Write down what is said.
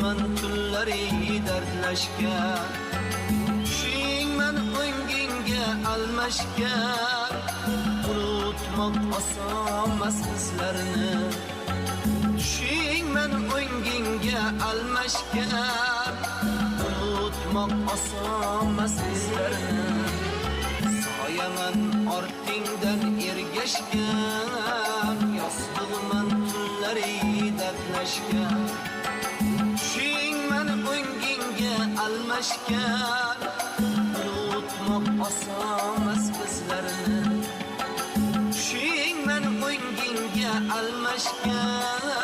yozg'izman tunlari dardlashgan. Tushing men o'ngingga almashgan. Unutmoq osonmas bizlarni. Tushing men o'ngingga almashgan. Unutmoq osonmas bizlarni. Soyaman ortingdan ergashgan. Yozg'izman tunlari dardlashgan. Tushing men o'ngingga almashgan. Unutmoq osonmas bizlarni. Tushing men o'ngingga almashgan.